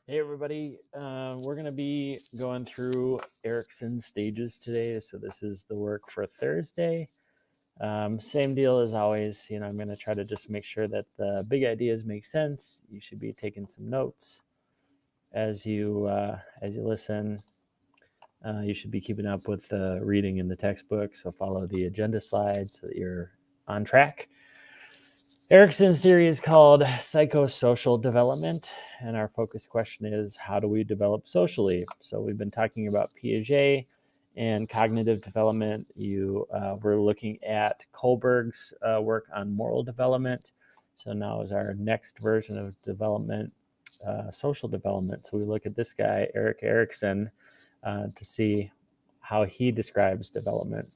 Hey everybody, we're going to be going through Erikson's stages today. So this is the work for Thursday. Same deal as always. I'm going to try to just make sure that the big ideas make sense. You should be taking some notes as you listen. You should be keeping up with the reading in the textbook. So follow the agenda slides so that you're on track. Erikson's theory is called psychosocial development, and our focus question is, how do we develop socially? So we've been talking about Piaget and cognitive development. We're looking at Kohlberg's work on moral development. So now is our next version of development, social development. So we look at this guy, Erik Erikson, to see how he describes development.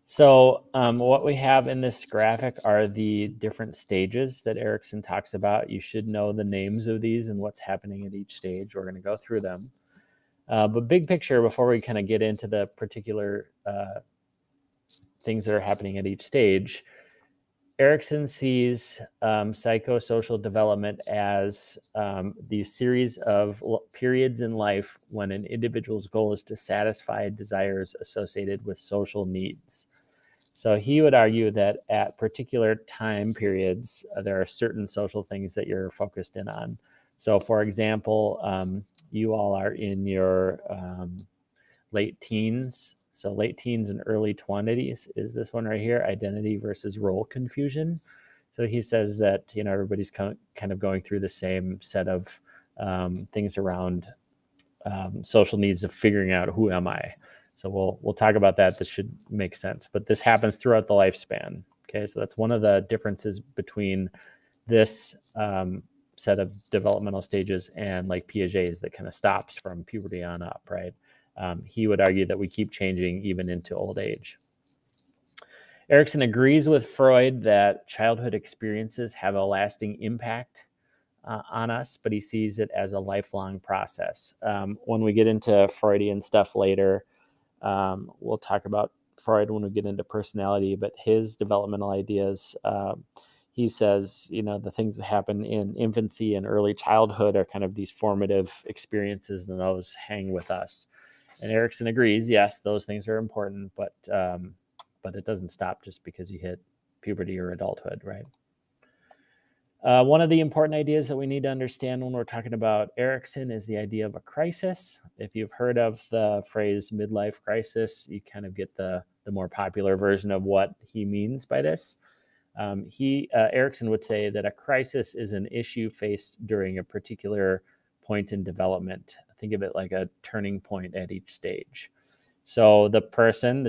So what we have in this graphic are the different stages that Erikson talks about. You should know the names of these and what's happening at each stage. We're going to go through them. But big picture, before we kind of get into the particular things that are happening at each stage, Erikson sees psychosocial development as the series of periods in life when an individual's goal is to satisfy desires associated with social needs. So he would argue that at particular time periods, there are certain social things that you're focused in on. So for example, you all are in your late teens. So late teens and early 20s is this one right here, identity versus role confusion. So he says that, everybody's kind of going through the same set of things around social needs of figuring out who am I. So we'll talk about that. This should make sense. But this happens throughout the lifespan. Okay, so that's one of the differences between this set of developmental stages and like Piaget's that kind of stops from puberty on up, right? He would argue that we keep changing even into old age. Erikson agrees with Freud that childhood experiences have a lasting impact on us, but he sees it as a lifelong process. When we get into Freudian stuff later, we'll talk about Freud when we get into personality, but his developmental ideas, he says, the things that happen in infancy and early childhood are kind of these formative experiences, and those hang with us. And Erikson agrees, yes, those things are important, but it doesn't stop just because you hit puberty or adulthood, right? One of the important ideas that we need to understand when we're talking about Erikson is the idea of a crisis. If you've heard of the phrase midlife crisis, you kind of get the more popular version of what he means by this. Erikson would say that a crisis is an issue faced during a particular point in development. Think of it like a turning point at each stage. So the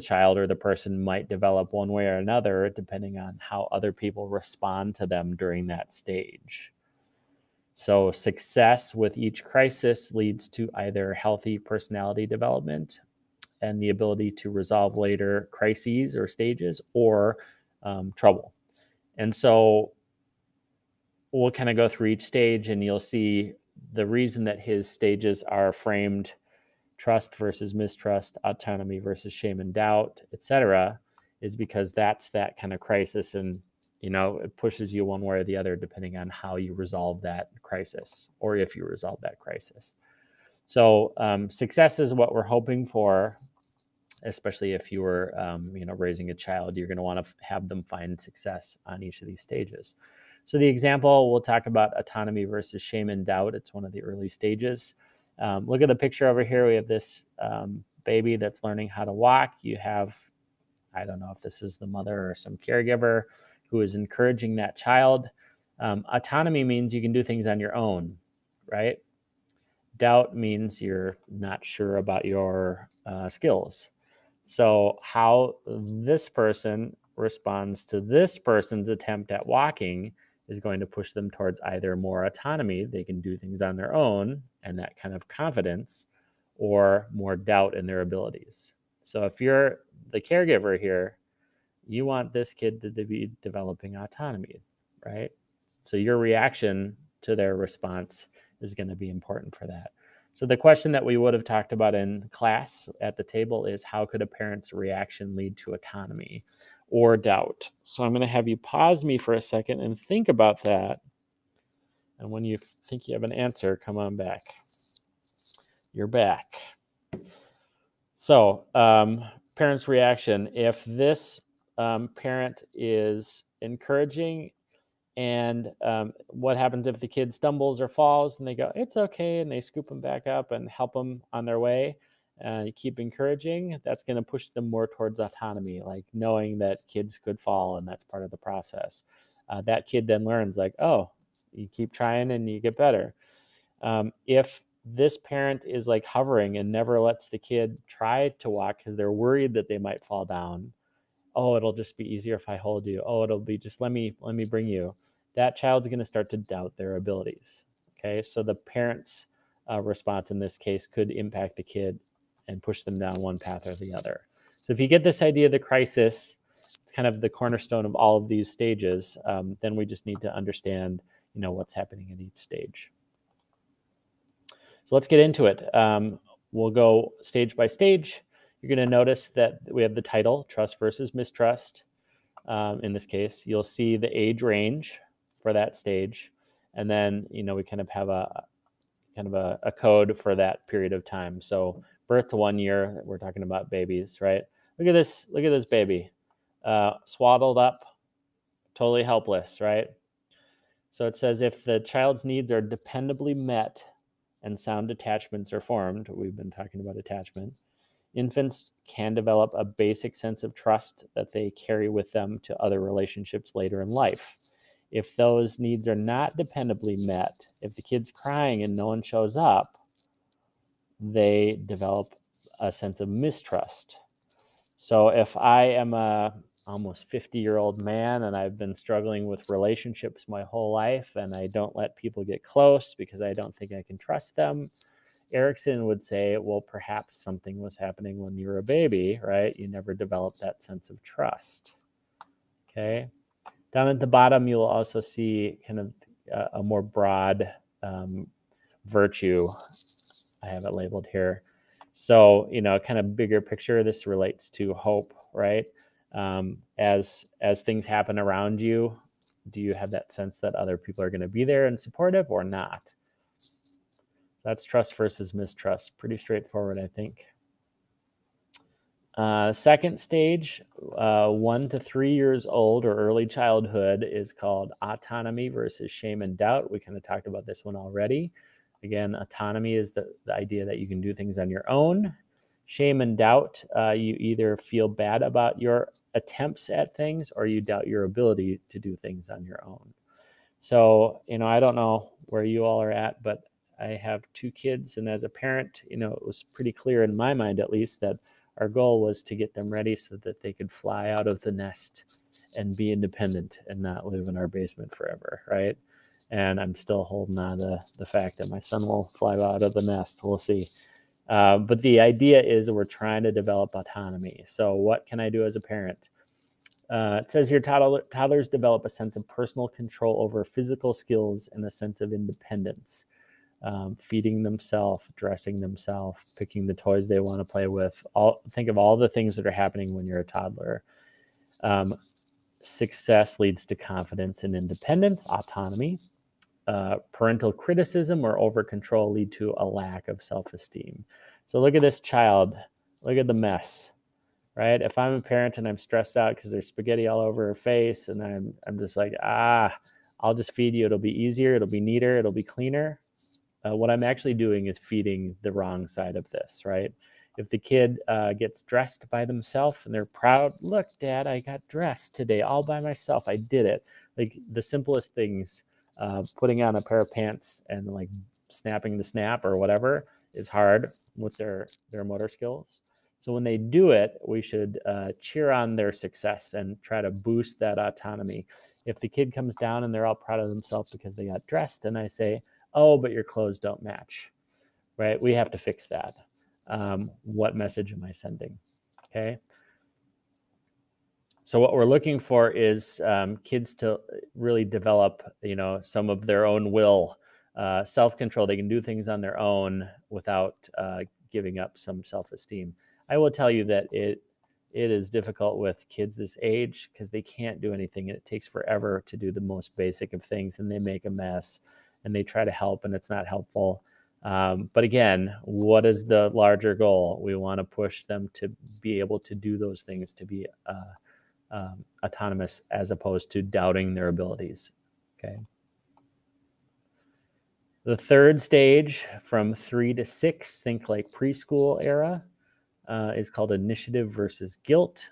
child or the person might develop one way or another depending on how other people respond to them during that stage. So success with each crisis leads to either healthy personality development and the ability to resolve later crises or stages, or trouble. And so we'll kind of go through each stage, and you'll see the reason that his stages are framed trust versus mistrust, autonomy versus shame and doubt, etc., is because that's that kind of crisis, and it pushes you one way or the other depending on how you resolve that crisis, or if you resolve that crisis. So success is what we're hoping for, especially if you were raising a child. You're going to want to have them find success on each of these stages. So the example, we'll talk about autonomy versus shame and doubt. It's one of the early stages. Look at the picture over here. We have this baby that's learning how to walk. You have, I don't know if this is the mother or some caregiver who is encouraging that child. Autonomy means you can do things on your own, right? Doubt means you're not sure about your skills. So how this person responds to this person's attempt at walking is going to push them towards either more autonomy, they can do things on their own, and that kind of confidence, or more doubt in their abilities. So if you're the caregiver here, you want this kid to be developing autonomy, right? So your reaction to their response is going to be important for that. So the question that we would have talked about in class at the table is, how could a parent's reaction lead to autonomy or doubt? So I'm going to have you pause me for a second and think about that. And when you think you have an answer, come on back. You're back. So, parents' reaction. If this parent is encouraging, and what happens if the kid stumbles or falls and they go, it's okay, and they scoop them back up and help them on their way, you keep encouraging, that's going to push them more towards autonomy, like knowing that kids could fall and that's part of the process. That kid then learns, like, oh, you keep trying and you get better. If this parent is like hovering and never lets the kid try to walk because they're worried that they might fall down, oh, it'll just be easier if I hold you. Oh, it'll be just let me bring you. That child's going to start to doubt their abilities. Okay, so the parent's response in this case could impact the kid and push them down one path or the other. So if you get this idea of the crisis, it's kind of the cornerstone of all of these stages. Then we just need to understand, what's happening at each stage. So let's get into it. We'll go stage by stage. You're going to notice that we have the title, Trust versus Mistrust. In this case, you'll see the age range for that stage. And then, we kind of have a code for that period of time. So birth to 1 year, we're talking about babies, right? Look at this baby, swaddled up, totally helpless, right? So it says if the child's needs are dependably met and sound attachments are formed, we've been talking about attachment, infants can develop a basic sense of trust that they carry with them to other relationships later in life. If those needs are not dependably met, if the kid's crying and no one shows up, they develop a sense of mistrust. So if I am a almost 50-year-old man and I've been struggling with relationships my whole life and I don't let people get close because I don't think I can trust them, Erikson would say, well, perhaps something was happening when you were a baby, right? You never developed that sense of trust. Okay. Down at the bottom, you'll also see kind of a more broad virtue. I have it labeled here. So, kind of bigger picture, this relates to hope, right? As things happen around you, do you have that sense that other people are going to be there and supportive or not? That's trust versus mistrust. Pretty straightforward, I think. Second stage, 1 to 3 years old or early childhood, is called autonomy versus shame and doubt. We kind of talked about this one already. Again, autonomy is the idea that you can do things on your own. Shame and doubt, you either feel bad about your attempts at things or you doubt your ability to do things on your own. So, I don't know where you all are at, but I have 2 kids. And as a parent, it was pretty clear in my mind, at least, that our goal was to get them ready so that they could fly out of the nest and be independent and not live in our basement forever, right? And I'm still holding on to the fact that my son will fly out of the nest. We'll see. But the idea is that we're trying to develop autonomy. So what can I do as a parent? It says here, toddlers develop a sense of personal control over physical skills and a sense of independence. Feeding themselves, dressing themselves, picking the toys they want to play with. Think of all the things that are happening when you're a toddler. Success leads to confidence and independence, autonomy. Parental criticism or over control lead to a lack of self-esteem. So look at this child. Look at the mess, right? If I'm a parent and I'm stressed out because there's spaghetti all over her face and I'm just like, I'll just feed you. It'll be easier. It'll be neater. It'll be cleaner. What I'm actually doing is feeding the wrong side of this, right? If the kid gets dressed by themselves and they're proud, look, Dad, I got dressed today all by myself. I did it. Like the simplest things, putting on a pair of pants and like snapping the snap or whatever is hard with their motor skills. So when they do it, we should cheer on their success and try to boost that autonomy. If the kid comes down and they're all proud of themselves because they got dressed and I say, oh, but your clothes don't match, right? We have to fix that. What message am I sending? Okay. So what we're looking for is kids to really develop, some of their own will, self-control. They can do things on their own without giving up some self-esteem. I will tell you that it is difficult with kids this age because they can't do anything and it takes forever to do the most basic of things and they make a mess. and they try to help, and it's not helpful. But again, what is the larger goal? We want to push them to be able to do those things, to be autonomous, as opposed to doubting their abilities. Okay. The third stage, from 3 to 6, think like preschool era, is called initiative versus guilt.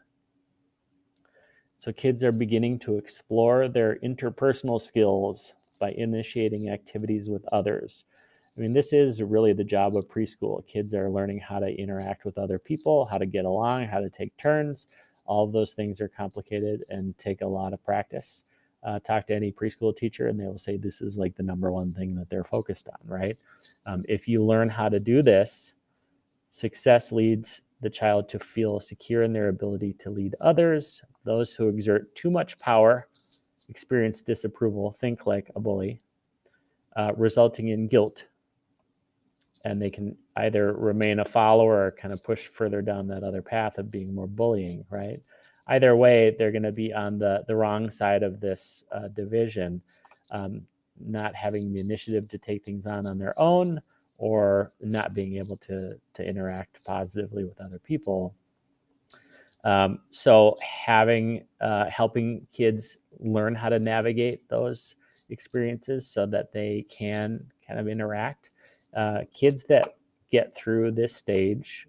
So kids are beginning to explore their interpersonal skills by initiating activities with others. I mean, this is really the job of preschool. Kids are learning how to interact with other people, how to get along, how to take turns. All of those things are complicated and take a lot of practice. Talk to any preschool teacher and they will say this is like the number one thing that they're focused on, right? If you learn how to do this, success leads the child to feel secure in their ability to lead others. Those who exert too much power experience disapproval, think like a bully, resulting in guilt. And they can either remain a follower or kind of push further down that other path of being more bullying, right? Either way, they're going to be on the wrong side of this division, not having the initiative to take things on their own, or not being able to interact positively with other people. So having helping kids learn how to navigate those experiences so that they can kind of interact. Kids that get through this stage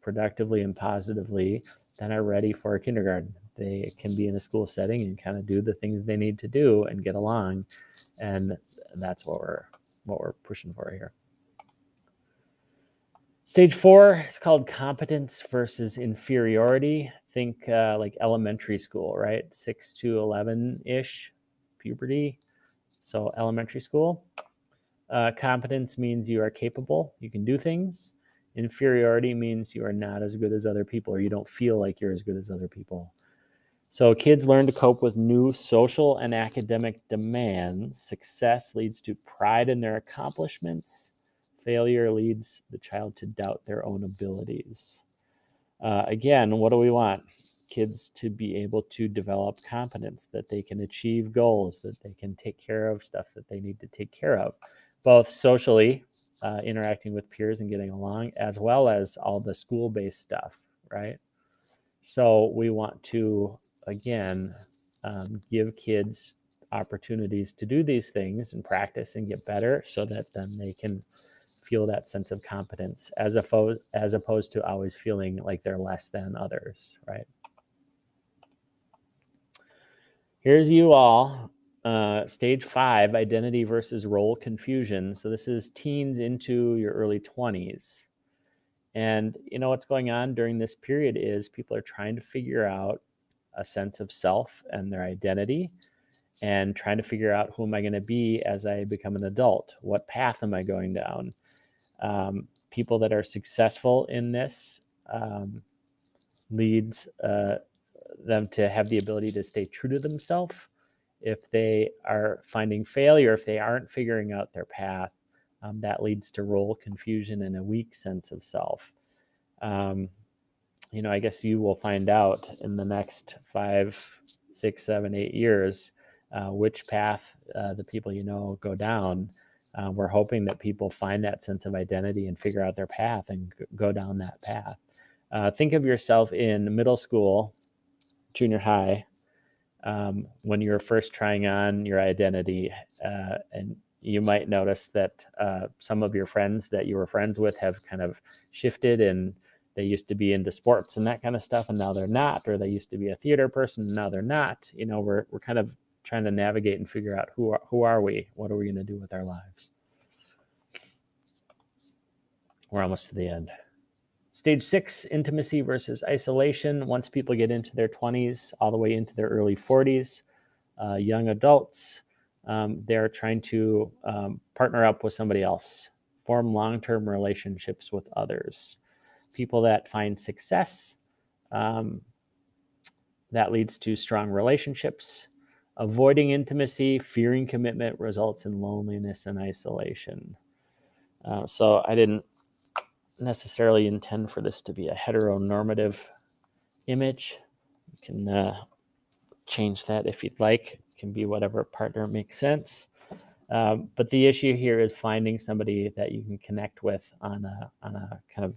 productively and positively then are ready for kindergarten. They can be in a school setting and kind of do the things they need to do and get along, and that's what we're pushing for here. Stage 4 is called competence versus inferiority. Think like elementary school, right? 6 to 11-ish, puberty. So elementary school. Competence means you are capable, you can do things. Inferiority means you are not as good as other people, or you don't feel like you're as good as other people. So kids learn to cope with new social and academic demands. Success leads to pride in their accomplishments. Failure leads the child to doubt their own abilities. Again, what do we want? Kids to be able to develop competence, that they can achieve goals, that they can take care of stuff that they need to take care of, both socially, interacting with peers and getting along, as well as all the school-based stuff, right? So we want to, again, give kids opportunities to do these things and practice and get better so that then they can feel that sense of competence as opposed to always feeling like they're less than others, right? Here's you all, stage 5, identity versus role confusion. So this is teens into your early 20s. And you know what's going on during this period is people are trying to figure out a sense of self and their identity, and trying to figure out who am I going to be as I become an adult? What path am I going down? People that are successful in this leads them to have the ability to stay true to themselves. If they are finding failure, if they aren't figuring out their path, that leads to role confusion and a weak sense of self. You know, I guess you will find out in the next 5, 6, 7, 8 years which path the people you know go down. We're hoping that people find that sense of identity and figure out their path and go down that path. Think of yourself in middle school, junior high, when you're first trying on your identity, and you might notice that some of your friends that you were friends with have kind of shifted, and they used to be into sports and that kind of stuff, and now they're not, or they used to be a theater person and now they're not. You know, we're kind of trying to navigate and figure out who are we? What are we going to do with our lives? We're almost to the end. Stage 6, intimacy versus isolation. Once people get into their 20s, all the way into their early 40s, young adults, they're trying to partner up with somebody else, form long-term relationships with others. People that find success, that leads to strong relationships. Avoiding intimacy, fearing commitment results in loneliness and isolation. So I didn't necessarily intend for this to be a heteronormative image. You can change that if you'd like. It can be whatever partner makes sense. But the issue here is finding somebody that you can connect with on a kind of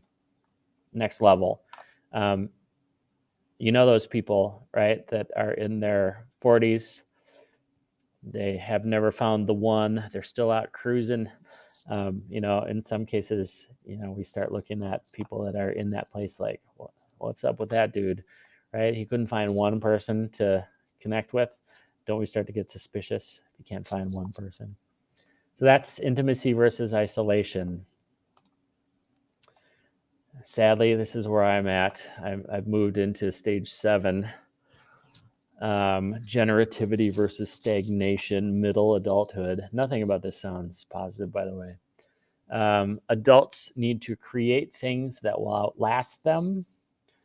next level. You know those people, right, that are in their 40s. They have never found the one. They're still out cruising. In some cases, we start looking at people that are in that place like, what's up with that dude, right? He couldn't find one person to connect with. Don't we start to get suspicious if you can't find one person? So that's intimacy versus isolation. Sadly, this is where I'm at. I've moved into stage 7. Generativity versus stagnation, middle adulthood. Nothing about this sounds positive, by the way. Adults need to create things that will outlast them.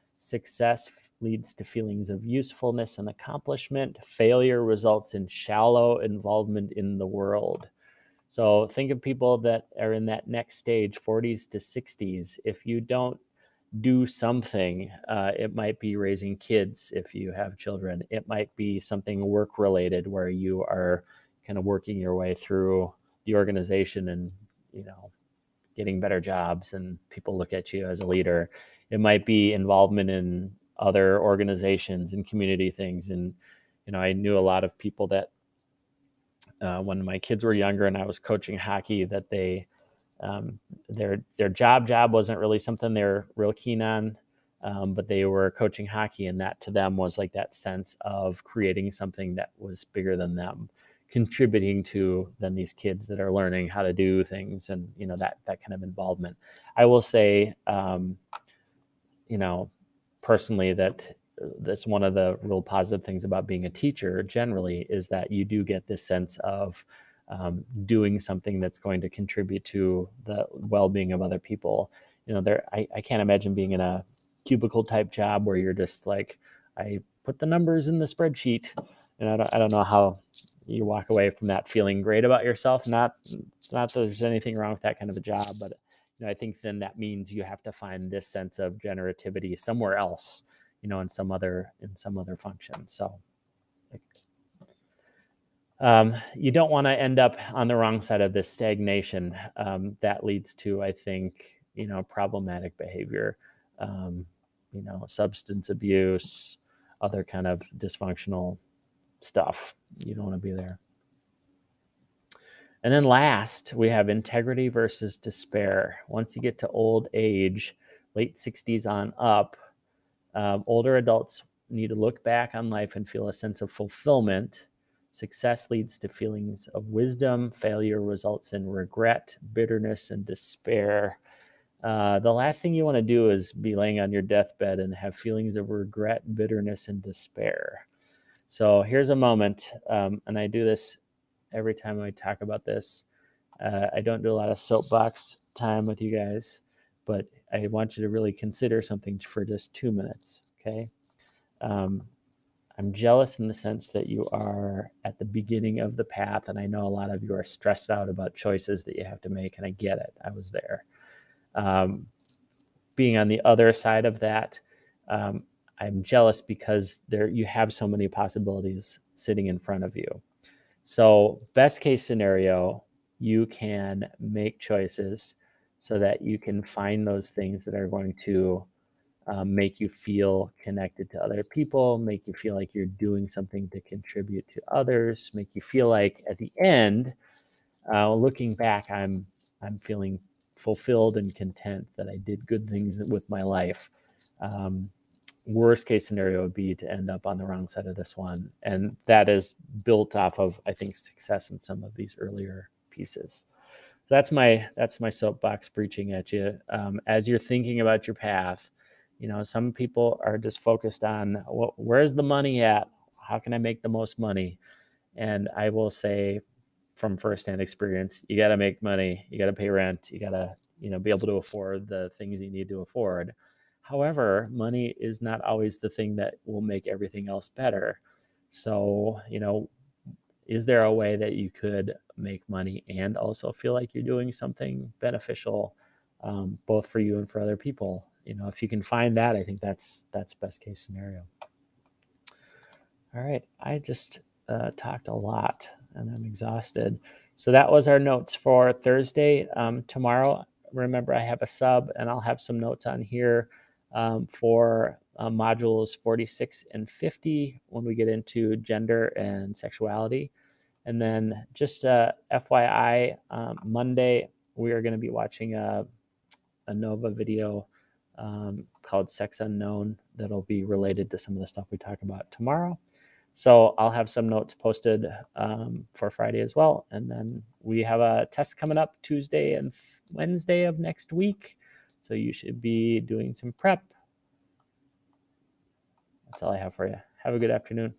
Success leads to feelings of usefulness and accomplishment. Failure results in shallow involvement in the world. So think of people that are in that next stage, 40s to 60s. If you don't do something, it might be raising kids if you have children. It might be something work related where you are kind of working your way through the organization and, getting better jobs and people look at you as a leader. It might be involvement in other organizations and community things. And, I knew a lot of people that when my kids were younger and I was coaching hockey, that their job wasn't really something they're real keen on, but they were coaching hockey, and that to them was like that sense of creating something that was bigger than them, contributing to then these kids that are learning how to do things, and that kind of involvement. I will say, personally, that's one of the real positive things about being a teacher generally, is that you do get this sense of doing something that's going to contribute to the well-being of other people. I can't imagine being in a cubicle type job where you're just like, I put the numbers in the spreadsheet, and I don't know how you walk away from that feeling great about yourself. Not that there's anything wrong with that kind of a job, but I think then that means you have to find this sense of generativity somewhere else, in some other function. So you don't want to end up on the wrong side of this stagnation. That leads to, I think, problematic behavior, substance abuse, other kind of dysfunctional stuff. You don't want to be there. And then last, we have integrity versus despair. Once you get to old age, late 60s on up, older adults need to look back on life and feel a sense of fulfillment. Success leads to feelings of wisdom. Failure results in regret, bitterness, and despair. The last thing you want to do is be laying on your deathbed and have feelings of regret, bitterness, and despair. So here's a moment, and I do this every time I talk about this. I don't do a lot of soapbox time with you guys, but I want you to really consider something for just 2 minutes, okay? I'm jealous in the sense that you are at the beginning of the path, and I know a lot of you are stressed out about choices that you have to make, and I get it. I was there. Being on the other side of that, I'm jealous because you have so many possibilities sitting in front of you. So best case scenario, you can make choices so that you can find those things that are going to make you feel connected to other people, make you feel like you're doing something to contribute to others, make you feel like at the end, looking back, I'm feeling fulfilled and content that I did good things with my life. Worst case scenario would be to end up on the wrong side of this one. And that is built off of, I think, success in some of these earlier pieces. So that's my soapbox preaching at you. As you're thinking about your path, some people are just focused on, well, where's the money at? How can I make the most money? And I will say from firsthand experience, you got to make money, you got to pay rent, you got to, be able to afford the things you need to afford. However, money is not always the thing that will make everything else better. So, is there a way that you could make money and also feel like you're doing something beneficial, both for you and for other people? If you can find that, I think that's best case scenario. All right. I just talked a lot and I'm exhausted. So that was our notes for Thursday. Tomorrow, remember, I have a sub, and I'll have some notes on here for modules 46 and 50 when we get into gender and sexuality. And then just FYI, Monday, we are going to be watching a Nova video called Sex Unknown that'll be related to some of the stuff we talk about tomorrow. So I'll have some notes posted for Friday as well. And then we have a test coming up Tuesday and Wednesday of next week. So you should be doing some prep. That's all I have for you. Have a good afternoon.